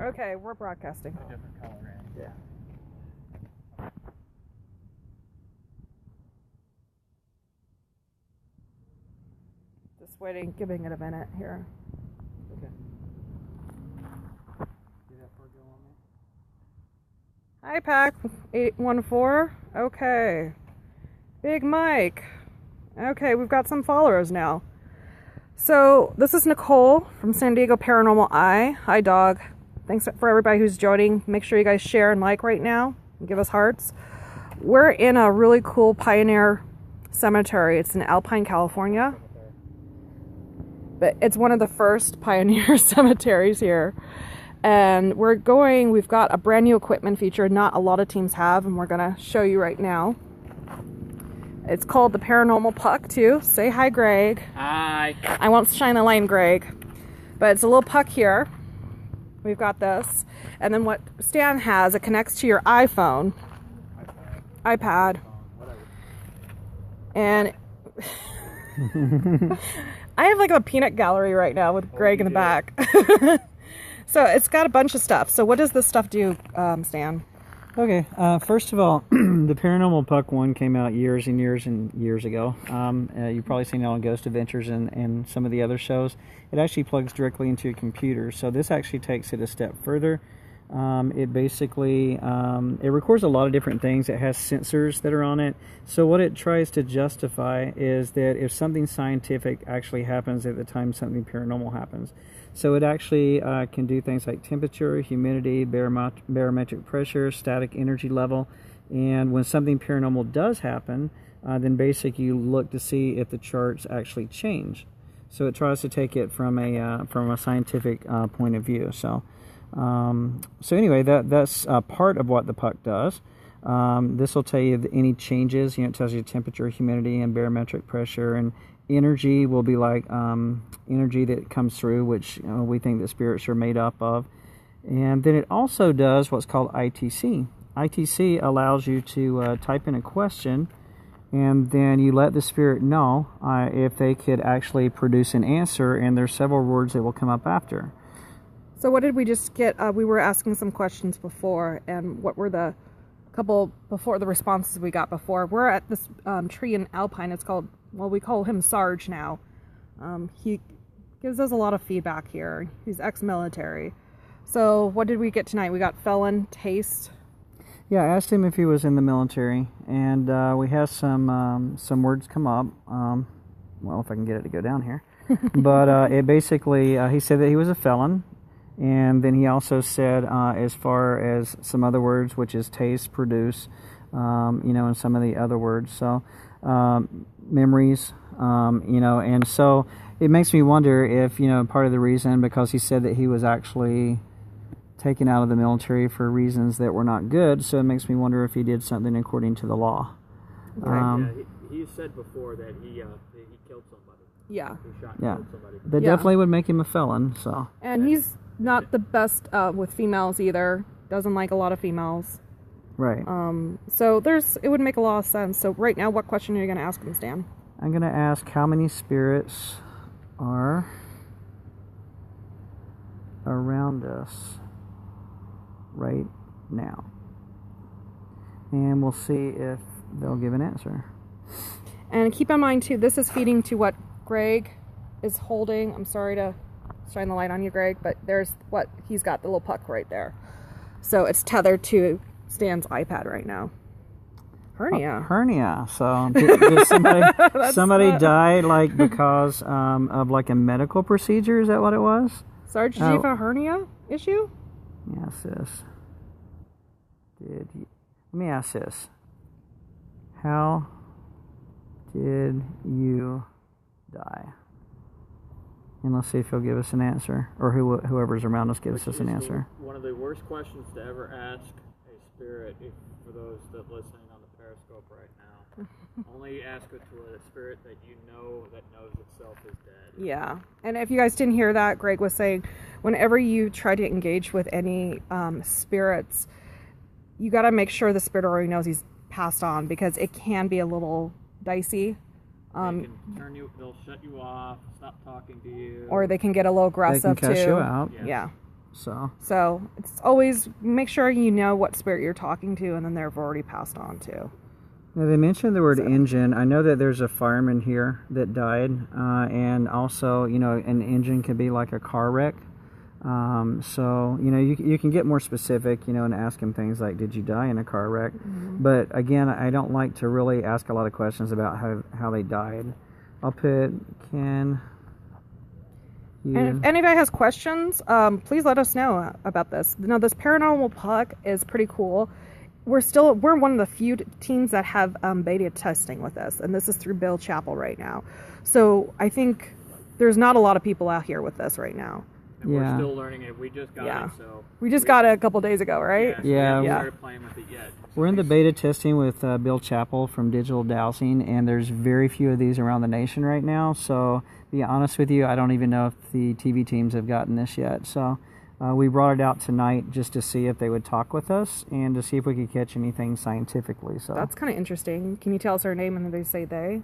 Okay, we're broadcasting. A different color in. Yeah. Just waiting, giving it a minute here. Okay. Do that for a go on me. Hi, Pack 814. Okay. Big Mike. Okay, we've got some followers now. So, this is Nicole from San Diego Paranormal Eye. Hi, dog. Thanks for everybody who's joining. Make sure you guys share and like right now and give us hearts. We're in a really cool pioneer cemetery. It's in Alpine, California. But it's one of the first pioneer cemeteries here. And we've got a brand new equipment feature not a lot of teams have, and we're going to show you right now. It's called the Paranormal Puck, too. Say hi, Greg. Hi. I won't shine the light, Greg. But it's a little puck here. We've got this. And then what Stan has, it connects to your iPhone. iPad. And I have like a peanut gallery right now with Greg in the back. So it's got a bunch of stuff. So what does this stuff do, Stan? Okay, first of all, the Paranormal Puck 1 came out years and years and years ago. You've probably seen it on Ghost Adventures and some of the other shows. It actually plugs directly into your computer, so this actually takes it a step further. It basically, it records a lot of different things. It has sensors that are on it. So what it tries to justify is that if something scientific actually happens at the time something paranormal happens. So it actually can do things like temperature, humidity, barometric pressure, static energy level. And when something paranormal does happen, then basically you look to see if the charts actually change. So it tries to take it from a scientific point of view. So anyway, that's part of what the puck does. This will tell you any changes. It tells you temperature, humidity, and barometric pressure, and energy will be like energy that comes through, which we think that spirits are made up of. And then it also does what's called ITC. ITC allows you to type in a question, and then you let the spirit know if they could actually produce an answer, and there's several words that will come up after. So what did we just get? We were asking some questions before, and what were the responses we got before? We're at this tree in Alpine. It's called, well, we call him Sarge now. He gives us a lot of feedback here. He's ex-military. So what did we get tonight? We got felon, taste. Yeah, I asked him if he was in the military, and we had some words come up. Well, if I can get it to go down here. But it basically, he said that he was a felon. And then he also said, as far as some other words, which is taste, produce, and some of the other words. So, memories, and so it makes me wonder if, part of the reason, because he said that he was actually taken out of the military for reasons that were not good. So it makes me wonder if he did something according to the law. He said before that he killed somebody. Yeah. He shot and killed somebody. That definitely would make him a felon. So. And he's not the best with females either. Doesn't like a lot of females. Right. So it would make a lot of sense. So right now, what question are you going to ask him, Stan? I'm going to ask how many spirits are around us right now. And we'll see if they'll give an answer. And keep in mind, too, this is feeding to what Greg is holding. I'm sorry to shine the light on you, Greg, but there's what he's got, the little puck right there. So it's tethered to Stan's iPad right now. Hernia. Hernia. So did somebody die like because of like a medical procedure? Is that what it was? Sarge, did you have a hernia issue? Let me ask this. Let me ask this. How did you die? And let's see if he'll give us an answer, or whoever's around us gives us an answer. One of the worst questions to ever ask a spirit, for those that are listening on the Periscope right now. Only ask it to a spirit that that knows itself is dead. Yeah, and if you guys didn't hear that, Greg was saying, whenever you try to engage with any spirits, you got to make sure the spirit already knows he's passed on, because it can be a little dicey. They can they'll shut you off, stop talking to you. Or they can get a little aggressive, too. They can cuss you out. Yeah. So it's always make sure you know what spirit you're talking to, and then they've already passed on to. Now, they mentioned the word engine. I know that there's a fireman here that died, and also, you know, an engine could be like a car wreck. So, you know, you can get more specific, you know, and ask him things like, did you die in a car wreck? Mm-hmm. But again, I don't like to really ask a lot of questions about how they died. I'll put, can you... And if anybody has questions, please let us know about this. Now, this paranormal puck is pretty cool. We're one of the few teams that have beta testing with us, and this is through Bill Chapel right now. So I think there's not a lot of people out here with this right now. And we're still learning it. We just got it, so... We just got it a couple days ago, right? So we haven't started playing with it yet. We're in the beta testing with Bill Chappell from Digital Dowsing, and there's very few of these around the nation right now. So, to be honest with you, I don't even know if the TV teams have gotten this yet. So, we brought it out tonight just to see if they would talk with us and to see if we could catch anything scientifically. So that's kind of interesting. Can you tell us our name and they say they?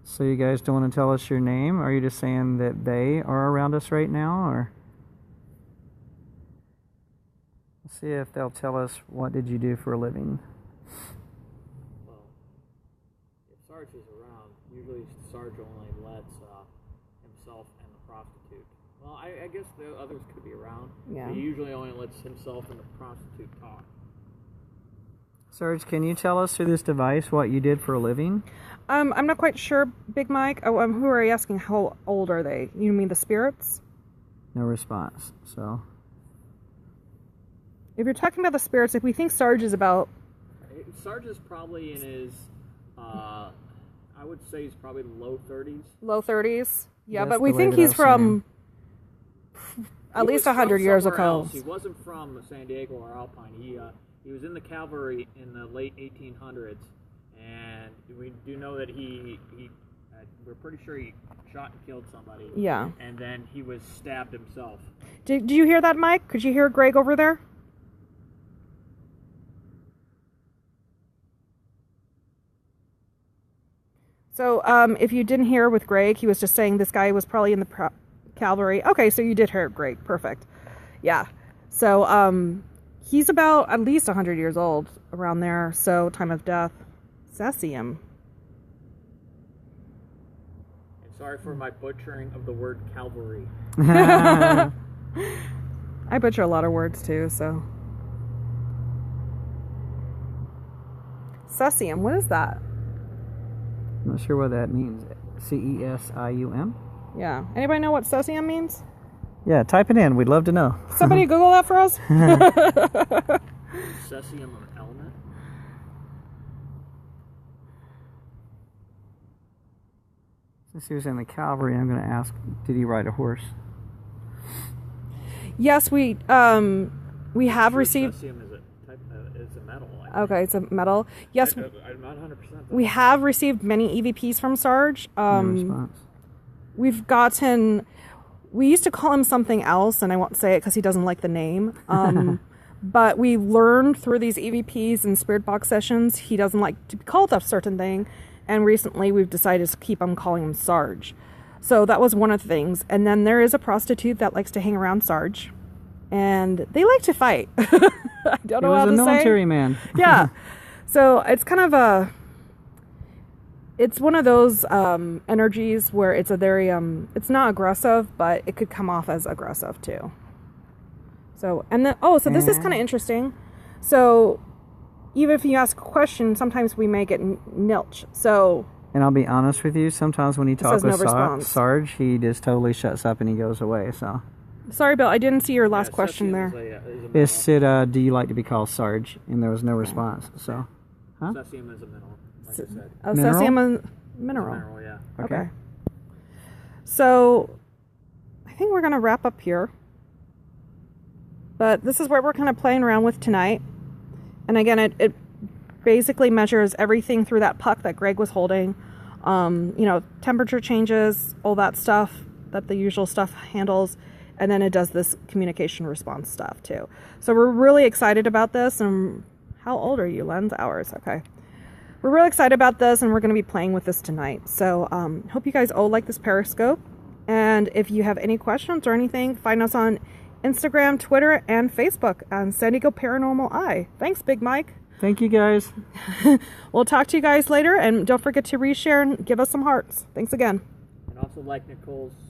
So you guys don't want to tell us your name? Are you just saying that they are around us right now, or? Let's see if they'll tell us what did you do for a living. Well, if Sarge is around, usually Sarge only lets himself and the prostitute. Well, I guess the others could be around. Yeah. But he usually only lets himself and the prostitute talk. Sarge, can you tell us through this device what you did for a living? I'm not quite sure, Big Mike. Who are you asking? How old are they? You mean the spirits? No response. So, if you're talking about the spirits, if we think Sarge is about... Sarge is probably in his, I would say he's probably low 30s. Low 30s? Yeah, That's but we the way think that he's I've seen from at He least was 100 from years somewhere ago. else. He wasn't from San Diego or Alpine. He was in the cavalry in the late 1800s, and we do know that we're pretty sure he shot and killed somebody. Yeah. And then he was stabbed himself. Did you hear that, Mike? Could you hear Greg over there? So, if you didn't hear with Greg, he was just saying this guy was probably in the cavalry. Okay, so you did hear Greg. Perfect. Yeah. So, he's about at least 100 years old, around there. So, time of death. Cesium. And sorry for my butchering of the word cavalry. I butcher a lot of words, too, so. Cesium, what is that? I'm not sure what that means. Cesium? Yeah. Anybody know what cesium means? Yeah, type it in. We'd love to know. Somebody Google that for us? Cesium of element? Since he was in the cavalry, I'm going to ask, did he ride a horse? Yes, we have received... Cesium is a metal. Okay, it's a metal. Yes, I'm not 100%. we have received many EVPs from Sarge. No response. We've gotten... We used to call him something else, and I won't say it because he doesn't like the name. But we learned through these EVPs and spirit box sessions, he doesn't like to be called a certain thing. And recently we've decided to keep on calling him Sarge. So that was one of the things. And then there is a prostitute that likes to hang around Sarge. And they like to fight. I don't know how to say. He was a military man. Yeah. So it's kind of it's one of those energies where it's a very, it's not aggressive, but it could come off as aggressive too. So, and then, so this is kind of interesting. So even if you ask a question, sometimes we may get nilch. So. And I'll be honest with you, sometimes when he talks with response. Sarge, he just totally shuts up and he goes away, so. Sorry, Bill, I didn't see your last question there. It said, do you like to be called Sarge? And there was no response, so. Huh? Cesium is a mineral, like I said. Oh, Mineral? cesium is mineral. Mineral, yeah. Okay. So, I think we're going to wrap up here. But this is what we're kind of playing around with tonight. And again, it basically measures everything through that puck that Greg was holding. Temperature changes, all that stuff that the usual stuff handles. And then it does this communication response stuff too. So we're really excited about this. And how old are you, Lens? Hours. Okay. We're really excited about this, and we're going to be playing with this tonight. So hope you guys all like this Periscope. And if you have any questions or anything, find us on Instagram, Twitter, and Facebook on San Diego Paranormal Eye. Thanks, Big Mike. Thank you, guys. We'll talk to you guys later, and don't forget to reshare and give us some hearts. Thanks again. And also like Nicole's